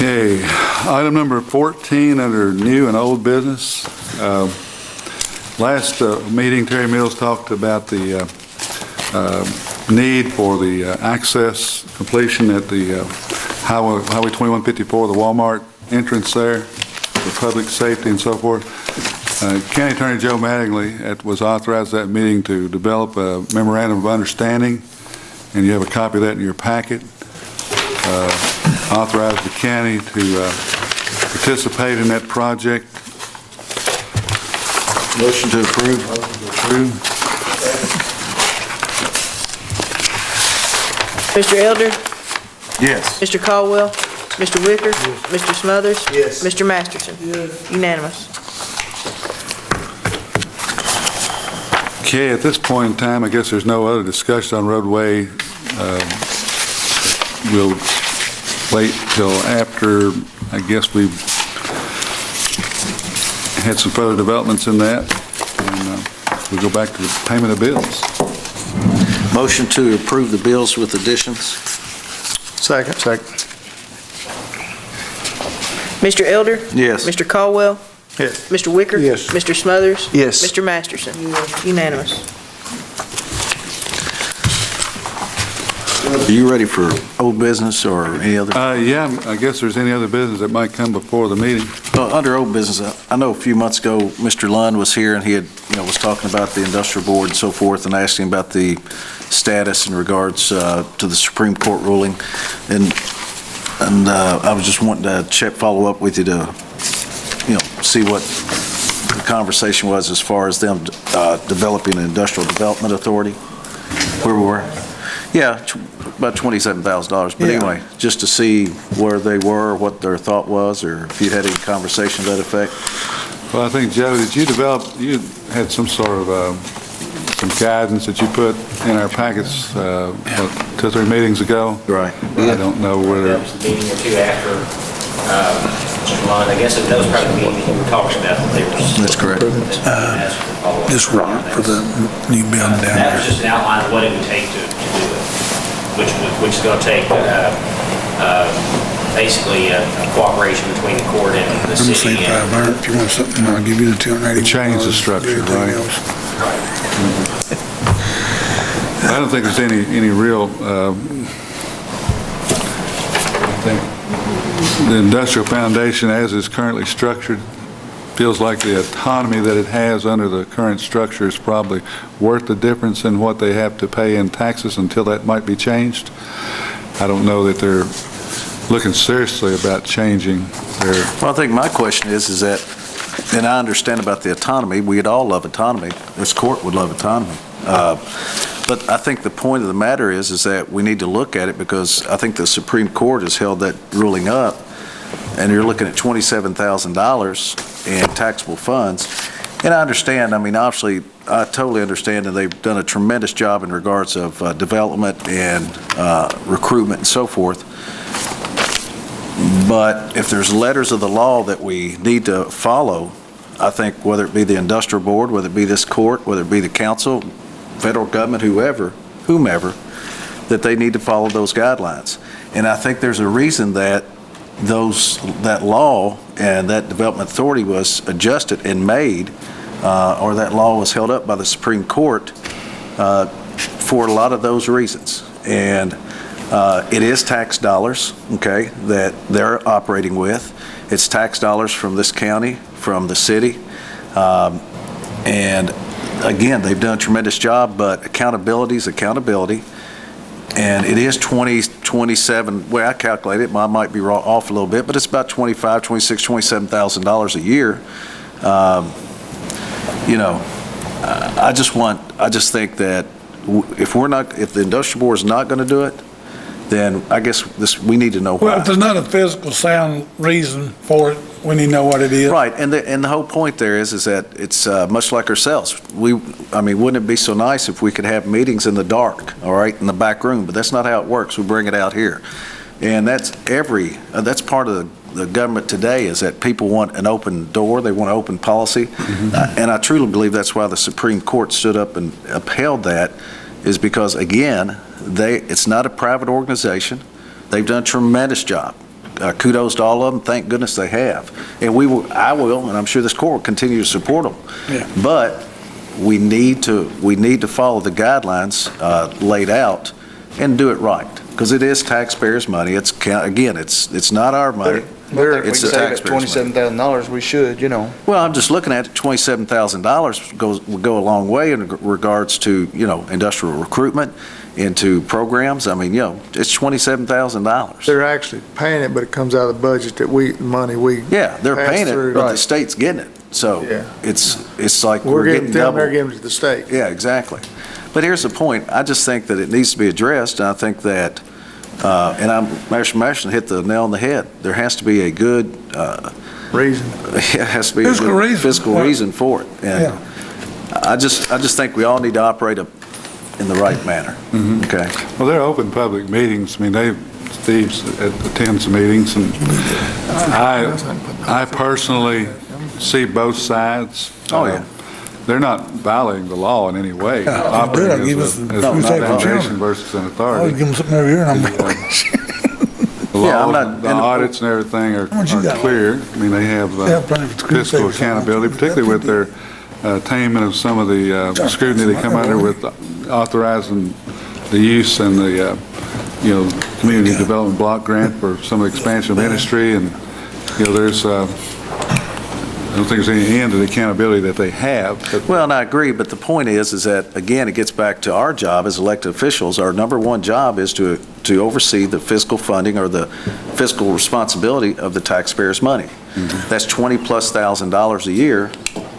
Okay, item number 14 under new and old business. Last meeting, Terry Mills talked about the need for the access completion at the Highway 2154, the Walmart entrance there, for public safety and so forth. County Attorney Joe Mattingly was authorized at that meeting to develop a memorandum of understanding, and you have a copy of that in your packet. Authorized the county to participate in that project. Motion to approve. Mr. Elder? Yes. Mr. Caldwell? Mr. Wicker? Yes. Mr. Smothers? Yes. Mr. Masterson? Yes. Unanimous. Okay, at this point in time, I guess there's no other discussion on roadway. We'll wait till after, I guess we've had some further developments in that, and we'll go back to the payment of bills. Motion to approve the bills with additions. Second. Mr. Elder? Yes. Mr. Caldwell? Yes. Mr. Wicker? Yes. Mr. Smothers? Yes. Mr. Masterson? Unanimous. Are you ready for old business or any other? Yeah, I guess there's any other business that might come before the meeting. Well, under old business, I know a few months ago, Mr. Lund was here and he had, was talking about the industrial board and so forth, and asked him about the status in regards to the Supreme Court ruling. And I was just wanting to follow up with you to, see what the conversation was as far as them developing an industrial development authority, where we were. Yeah, about $27,000. But anyway, just to see where they were, what their thought was, or if you'd had any conversation to that effect. Well, I think, Joe, did you had some sort of some guidance that you put in our packets 2 or 3 meetings ago? Right. I don't know whether... That was a meeting or two after Mr. Lund. I guess that was probably the meeting we talked about. That they were. That's correct. This one for the new building down That there. was just an outline of what it would take to do it, which is going to take basically a cooperation between the court and the I'm gonna say city. 500. If you want something, I'll give you the 280. Change the structure, right? I don't think there's any real, I think the industrial foundation as is currently structured feels like the autonomy that it has under the current structure is probably worth the difference in what they have to pay in taxes until that might be changed. I don't know that they're looking seriously about changing their... Well, I think my question is that, and I understand about the autonomy, we'd all love autonomy. This court would love autonomy. But I think the point of the matter is that we need to look at it, because I think the Supreme Court has held that ruling up, and you're looking at $27,000 in taxable funds. And I understand, obviously, I totally understand that they've done a tremendous job in regards of development and recruitment and so forth. But if there's letters of the law that we need to follow, I think whether it be the industrial board, whether it be this court, whether it be the council, federal government, whomever, that they need to follow those guidelines. And I think there's a reason that that law and that development authority was adjusted and made, or that law was held up by the Supreme Court for a lot of those reasons. And it is tax dollars, okay, that they're operating with. It's tax dollars from this county, from the city. And again, they've done a tremendous job, but accountability is accountability. And it is 27, well, I calculate it, I might be off a little bit, but it's about $25,000, $26,000, $27,000 a year. I just think that if the industrial board is not going to do it, then I guess we need to know why. Well, if there's not a physical sound reason for it, we need to know what it is. Right, and the whole point there is that it's much like ourselves. Wouldn't it be so nice if we could have meetings in the dark, all right, in the back room? But that's not how it works. We bring it out here, and that's part of the government today, is that people want an open door. They want an open policy, and I truly believe that's why the Supreme Court stood up and upheld that, is because again, it's not a private organization. They've done a tremendous job. kudos to all of them. Thank goodness they have. And I will, and I'm sure this court will continue to support them. Yeah. But we need to follow the guidelines laid out and do it right. Because it is taxpayers' money. Again, it's not our money. It's the taxpayers' money. $27,000, we should, you know. Well, I'm just looking at it, $27,000 would go a long way in regards to, industrial recruitment, into programs. I mean, it's $27,000. They're actually paying it, but it comes out of the budget that money we Yeah, they're pass paying it, through. but the state's getting it. So Yeah. it's like We're we're giving getting them, double. they're giving it to the state. Yeah, exactly. But here's the point. I just think that it needs to be addressed, and I think that, Marion hit the nail on the head. There has to be a good, Reason. it has to be a Fiscal good reason. fiscal reason for it. And Yeah. I just think we all need to operate in the right manner. Okay? Well, they're open public meetings. I mean, Steve attends meetings, and I personally see both sides. Oh, yeah. They're not violating the law in any way. Yeah, Operating give as us a the food safety foundation chairman. versus an I always authority. give them something every year, and I'm like, The Yeah, I'm law, not- the audits and everything are much you got? clear. I mean, they have Yeah, plenty of food fiscal safety. accountability, particularly with their attainment of some of the scrutiny they come under with authorizing the use and the, community development block grant for some of the expansion of industry. And, there's, I don't think there's any end to the accountability that they have. But Well, and I agree, but the point is that, again, it gets back to our job as elected officials. Our number one job is to oversee the fiscal funding or the fiscal responsibility of the taxpayers' money. That's $20,000+ a year,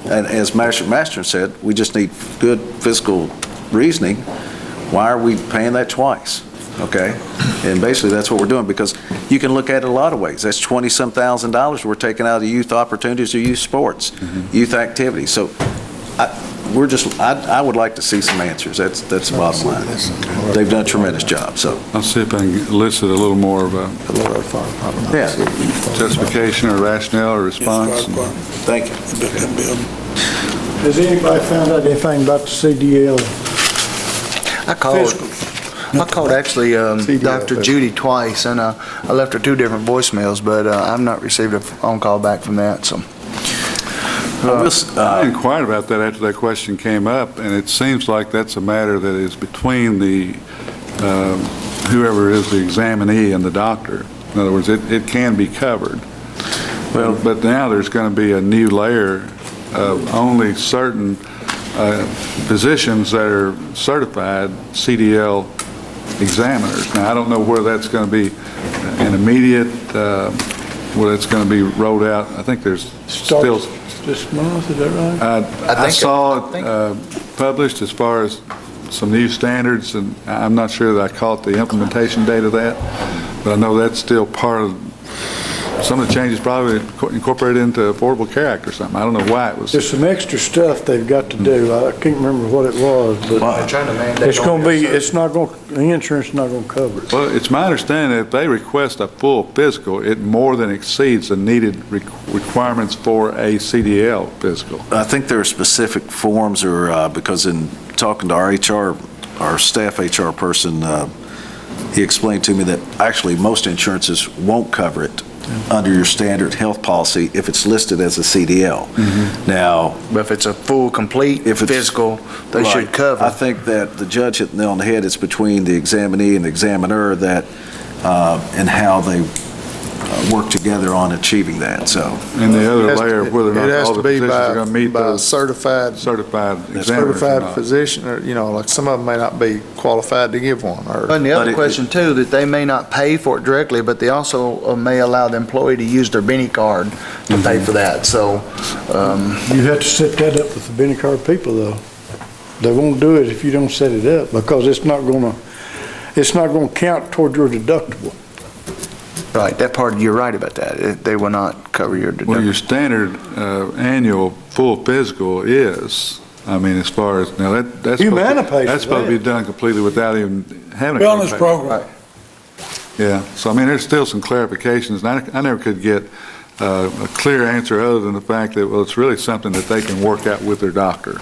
and as Master said, we just need good fiscal reasoning. Why are we paying that twice? Okay? And basically, that's what we're doing, because you can look at it a lot of ways. That's $20-some thousand we're taking out of youth opportunities or youth sports, youth activities. So I would like to see some answers. That's the bottom line. They've done a tremendous job, so. I'll see if I can elicit a little more of a Yeah, justification or rationale or response. thank you. Has anybody found out anything about the CDL? I called actually Dr. Judy twice, and I left her 2 different voicemails, but I've not received a phone call back from that, so. I inquired about that after that question came up, and it seems like that's a matter that is between the, whoever is the examinee and the doctor. In other words, it can be covered. Well, but now there's going to be a new layer of only certain physicians that are certified CDL examiners. Now, I don't know where that's going to be an immediate, where it's going to be rolled out. I think there's still... This month, is that right? I saw it published as far as some new standards, and I'm not sure that I caught the implementation date of that, but I know that's still part of, some of the changes probably incorporated into Affordable Care Act or something. I don't know why it was. There's some extra stuff they've got to do. I can't remember what it was, but They're trying to mandate. it's going to be, the insurance is not going to cover it. Well, it's my understanding that if they request a full physical, it more than exceeds the needed requirements for a CDL physical. I think there are specific forms, or because in talking to our staff HR person, he explained to me that actually most insurances won't cover it under your standard health policy if it's listed as a CDL. Now, But if it's a full, complete if it's physical, they right, should cover. I think that the judge hit the nail on the head. It's between the examinee and the examiner that, and how they work together on achieving that, so. And the other layer of whether or It not has all to the be physicians are going to meet by a those certified examiners or certified not. physician, or, like some of them may not be qualified to give one, or. And the But other it- question too, that they may not pay for it directly, but they also may allow the employee to use their Benny card to pay for that, so, You have to set that up with the Benny Card people, though. They won't do it if you don't set it up, because it's not going to count toward your deductible. right, that part, you're right about that. They will not cover your Well, your deductible. standard annual full physical is, I mean, as far as, now that's Humana pays for that's supposed to be that. done completely without even having a wellness copay. program. Yeah, so I mean, there's still some clarifications, and I never could get a clear answer other than the fact that, well, it's really something that they can work out with their doctor.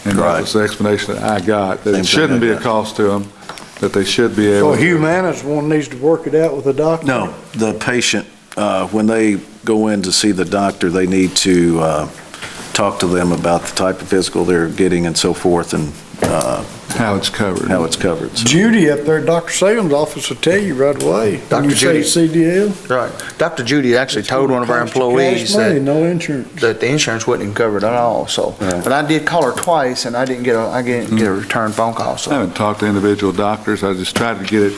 And that Right. was the explanation that I got, that Same it thing shouldn't I be a got. cost to them, that they should be So able to. Humana's one needs to work it out with the doctor? No, the patient, when they go in to see the doctor, they need to talk to them about the type of physical they're getting and so forth, and How it's covered. how it's covered. So- Judy up there at Dr. Salem's office will tell you right away. When Dr. you say Judy. CDL. Right. Dr. Judy actually told one of our Cost you employees cash money, that no insurance. the insurance wasn't even covered at all, so. Yeah. But I did call her twice, and I didn't get a return phone call, I so. haven't talked to individual doctors. I just tried to get it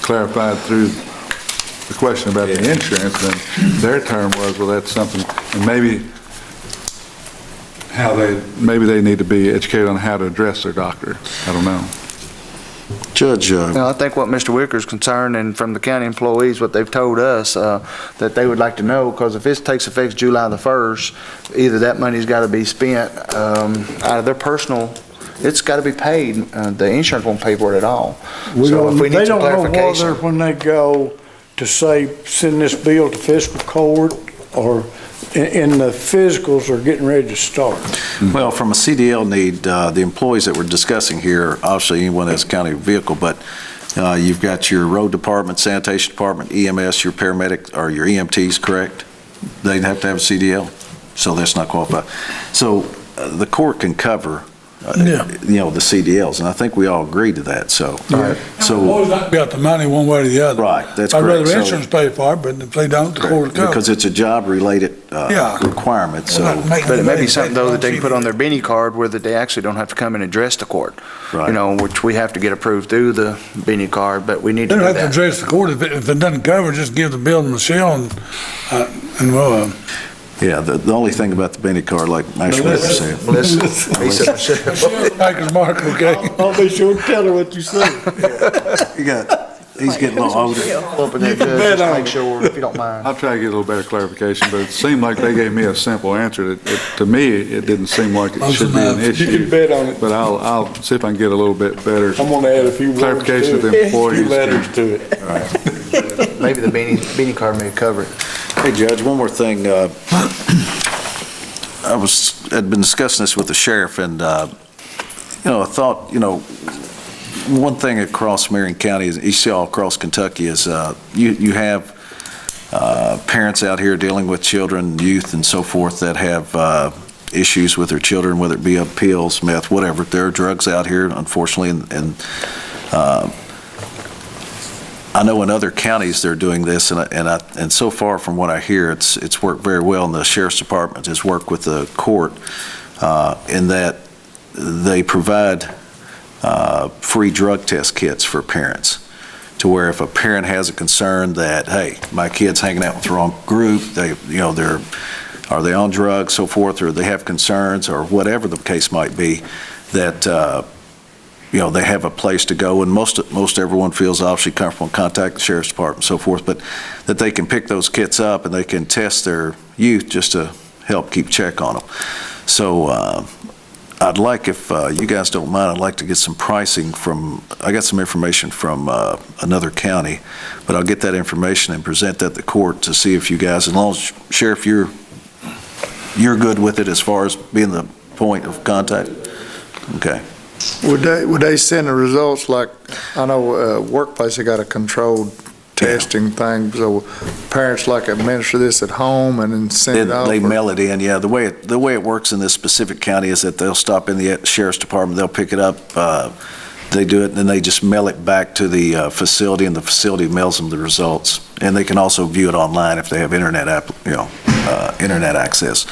clarified through the question about the insurance, and their term was, well, that's something, and maybe they need to be educated on how to address their doctor. I don't know. Judge, I think what Mr. Wicker's concerned, and from the county employees, what they've told us, that they would like to know, because if this takes effect July the 1st, either that money's got to be spent out of their personal, it's got to be paid. The insurance won't pay for it at all. So if we They need some don't know clarification. whether when they go to say, send this bill to fiscal court, or in the physicals are getting ready to start. well, from a CDL need, the employees that we're discussing here, obviously anyone that's a county vehicle, but you've got your road department, sanitation department, EMS, your paramedic, or your EMTs, correct? They'd have to have a CDL, so that's not qualified. So the court can cover, Yeah. the CDLs, and I think we all agree to that, so. So, Always not got the money one way or the other. right, that's I'd correct. rather So- insurance pay for it, but if they don't, the court will cover. Because it's a job-related Yeah. requirement, so. But it may be something, though, that they can put on their Benny card where that they actually don't have to come and address the court. Right. Which we have to get approved through the Benny card, but we need They to don't do have to that. address the court. If it doesn't cover, just give the bill to Michelle and we'll, Yeah, the only thing about the Benny card, like Max Whitaker said. Melissa, he said Michelle. Michelle's maker's mark, okay? I'll be sure to tell her what you say. He's getting a little older. Open that You can judge, bet just on make it. sure, if you don't mind. I'll try to get a little better clarification, but it seemed like they gave me a simple answer. To me, it didn't seem like it should be an You issue. can bet on it. But I'll see if I can get a little bit better. I'm gonna add a few words Clarification of to the it. employees. Few letters to it. Maybe the Benny card may cover it. Hey, Judge, one more thing. Had been discussing this with the sheriff, and, I thought, one thing across Marion County, is you see all across Kentucky, is you have parents out here dealing with children, youth, and so forth that have issues with their children, whether it be pills, meth, whatever. There are drugs out here, unfortunately, and I know in other counties they're doing this, and so far from what I hear, it's worked very well, and the sheriff's department has worked with the court in that they provide free drug test kits for parents, to where if a parent has a concern that, hey, my kid's hanging out with the wrong group, are they on drugs, so forth, or they have concerns, or whatever the case might be, that they have a place to go, and most everyone feels obviously comfortable in contact the sheriff's department and so forth, but that they can pick those kits up and they can test their youth just to help keep check on them. So I'd like, if you guys don't mind, I'd like to get some pricing I got some information from another county, but I'll get that information and present that to court to see if you guys, as long as, Sheriff, you're good with it as far as being the point of contact? Okay. Would they send the results, like, I know workplace, they got a controlled testing thing, so parents like administer this at home and then send it out? They mail it in, yeah. The way it works in this specific county is that they'll stop in the sheriff's department, they'll pick it up, they do it, and then they just mail it back to the facility, and the facility mails them the results. And they can also view it online if they have internet access.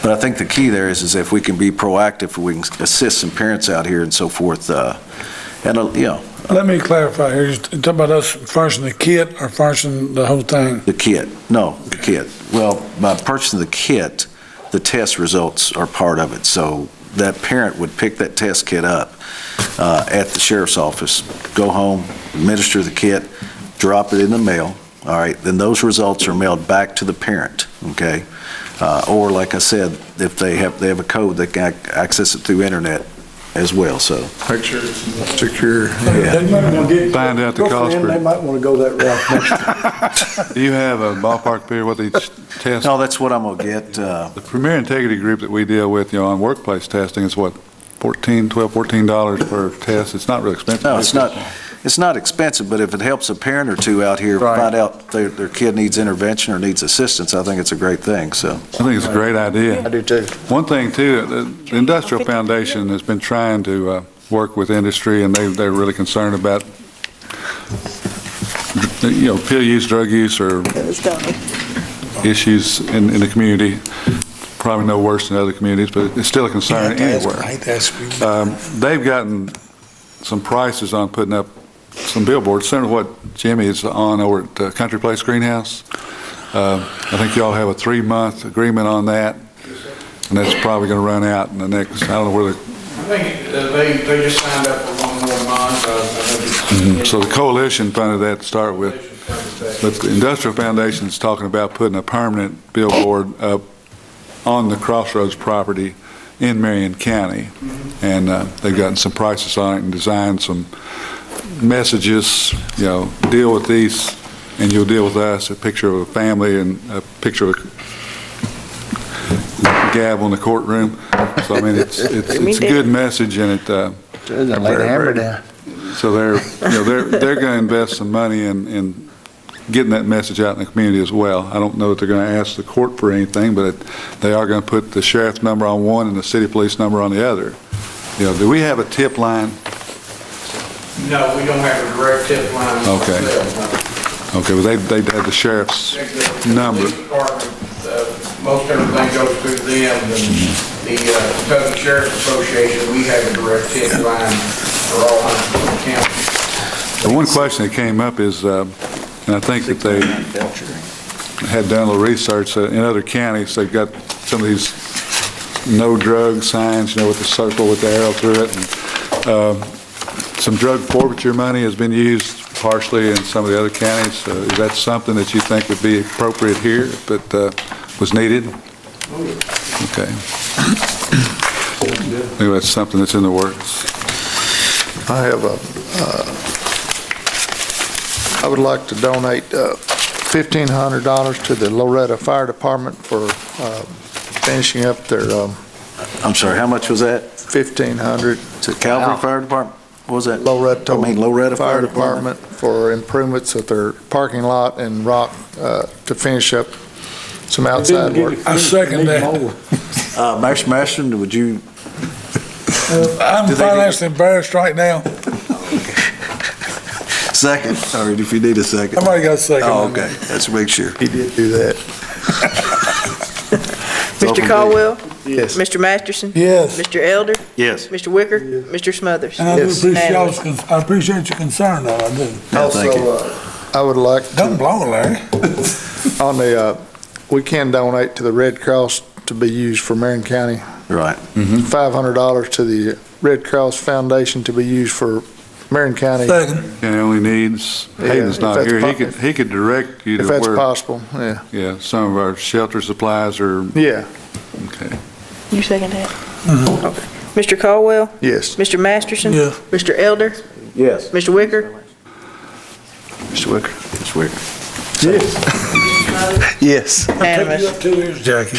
But I think the key there is if we can be proactive, we can assist some parents out here and so forth, Let me clarify here. You talking about us furnishing the kit or furnishing the whole thing? the kit. No, the kit. Well, by purchasing the kit, the test results are part of it. So that parent would pick that test kit up at the sheriff's office, go home, administer the kit, drop it in the mail. All right, then those results are mailed back to the parent, okay? Or like I said, if they have a code, they can access it through internet as well, so. Make sure it's secure. They might wanna get- Find out the cost Girlfriend, per- They might want to go that route next time. Do you have a ballpark figure what each test? No, that's what I'm gonna get. The Premier Integrity Group that we deal with, on workplace testing is what, $14 per test? It's not really expensive. No, it's not. it's not expensive, but if it helps a parent or two out here Right. find out their kid needs intervention or needs assistance, I think it's a great thing, so. I think it's a great idea. I do too. One thing too, the Industrial Foundation has been trying to work with industry, and they're really concerned about, pill use, drug use, or issues in the community. Probably no worse than other communities, but it's still a concern anywhere. They've gotten some prices on putting up some billboards, similar to what Jimmy is on over at Country Place Greenhouse. I think y'all have a 3-month agreement on that, and that's probably going to run out in the next, I don't know where I think they just signed up for 1 more month. so the coalition funded that to start with. But the Industrial Foundation is talking about putting a permanent billboard up on the Crossroads property in Marion County. And they've gotten some prices on it and designed some messages, deal with these and you'll deal with us, a picture of a family and a picture of a gavel in the courtroom. So, I mean, it's a good message, and it, Lay the hammer down. so they're going to invest some money in getting that message out in the community as well. I don't know that they're going to ask the court for anything, but they are going to put the sheriff's number on one and the city police number on the other. Do we have a tip line? No, we don't have a direct tip line. Okay. Okay, well, they'd have the sheriff's number. The police department, most everything goes through them, and the Kentucky Sheriff's Association, we have a direct tip line for all 100 counties. The one question that came up is, and I think that they had done a little research in other counties. They've got some of these no drug signs, with the circle with the arrow through it. And, some drug forfeiture money has been used partially in some of the other counties. Is that something that you think would be appropriate here if it was needed? Okay. Maybe that's something that's in the works. I have I would like to donate $1,500 to the Loretta Fire Department for finishing up their I'm sorry, how much was that? $1,500. To Calvary Fire Department? What was that? Loretta Fire Fire Department for improvements at their parking lot and rock to finish up some outside work. I second that. Master Masterson, would you? I'm financially embarrassed right now. Second, or if you need a second. Somebody got a second. Oh, okay, let's make sure. He did do that. Mr. Caldwell? Yes. Mr. Masterson? Yes. Mr. Elder? Yes. Mr. Wicker? Mr. Smothers? And I do Yes. appreciate I appreciate your concern, though, I do. Yeah, thank you. Also, I would like Don't to, blow it, Larry. on the, we can donate to the Red Cross to be used for Marion County. Right. $500 to the Red Cross Foundation to be used for Marion County, Second. And only needs, Hayden's if not that's here. possible. He could direct you to if that's where, possible, yeah. some of our shelter supplies are, Yeah, okay. You second that? Okay. Mr. Caldwell? yes. Mr. Masterson? Yeah. Mr. Elder? Yes. Mr. Wicker? Mr. Wicker? Mr. Wicker? Yes. Yes. You Unanimous. up 2 years, Jackie.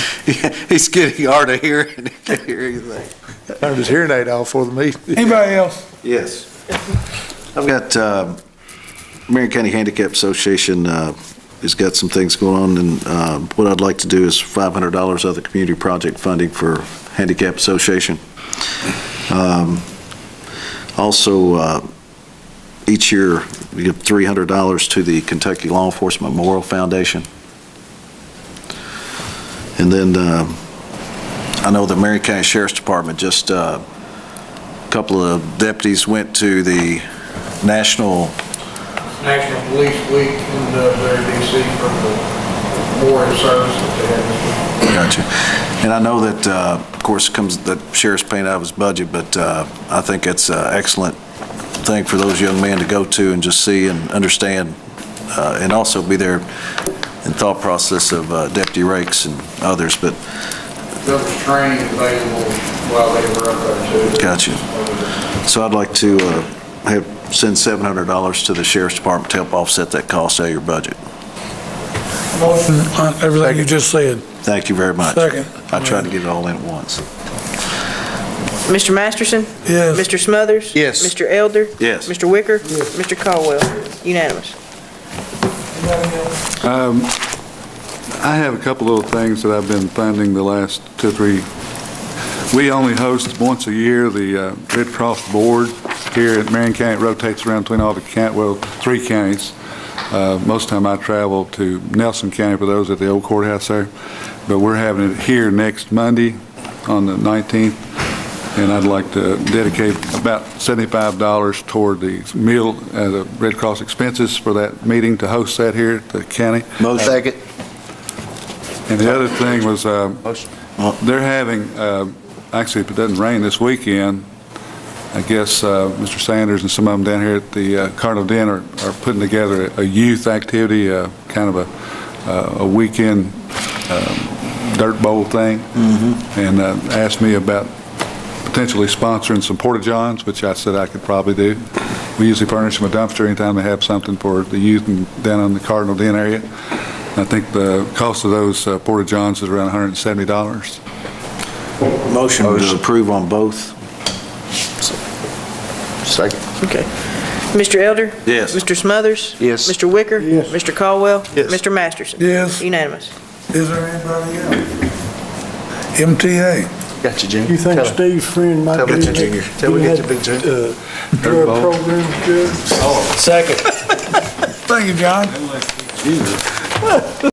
He's getting hard to hear and he can't hear anything. Turned his hearing aid off for the meeting. Anybody else? Yes. I've got, Marion County Handicap Association has got some things going on, and what I'd like to do is $500 of the community project funding for Handicap Association. Also, each year, we give $300 to the Kentucky Law Enforcement Memorial Foundation. And then, I know the Marion County Sheriff's Department just, a couple of deputies went to the National Police Week in there in D.C. for the memorial service that they had. Gotcha. And I know that, of course, the sheriff's paying out of his budget, but I think it's an excellent thing for those young men to go to and just see and understand, and also be there in thought process of Deputy Rakes and others, but. There was training available while they were up there too. Gotcha. So I'd like to send $700 to the sheriff's department to help offset that cost out of your budget. Motion on everything you just said. Thank you very much. Second. I tried to get it all in at once. Mr. Masterson? Yes. Mr. Smothers? Yes. Mr. Elder? Yes. Mr. Wicker? Mr. Caldwell? Unanimous. I have a couple little things that I've been funding the last 2 or 3. We only host once a year the Red Cross Board here at Marion County. It rotates around between all the 3 counties. Most of the time I travel to Nelson County for those at the old courthouse there. But we're having it here next Monday on the 19th. And I'd like to dedicate about $75 toward the meal, the Red Cross expenses for that meeting to host that here at the county. Motion. Second. And the other thing was, Motion. they're having, actually, if it doesn't rain this weekend, I guess Mr. Sanders and some of them down here at the Cardinal Den are putting together a youth activity, kind of a weekend dirt bowl thing, and asked me about potentially sponsoring some porta-johns, which I said I could probably do. We usually furnish them a dumpster anytime they have something for the youth down in the Cardinal Den area. I think the cost of those porta-johns is around $170. Motion to approve on both. Second. Okay. Mr. Elder? Yes. Mr. Smothers? Yes. Mr. Wicker? Yes. Mr. Caldwell? Yes. Mr. Masterson? Yes. Unanimous. Is there anybody else? MTA. Got you, Junior. You think Tell him. Steve's friend might Tell be me in get you, Junior. Tell me get you, Big Junior. drug program, Judge? Thank you, John.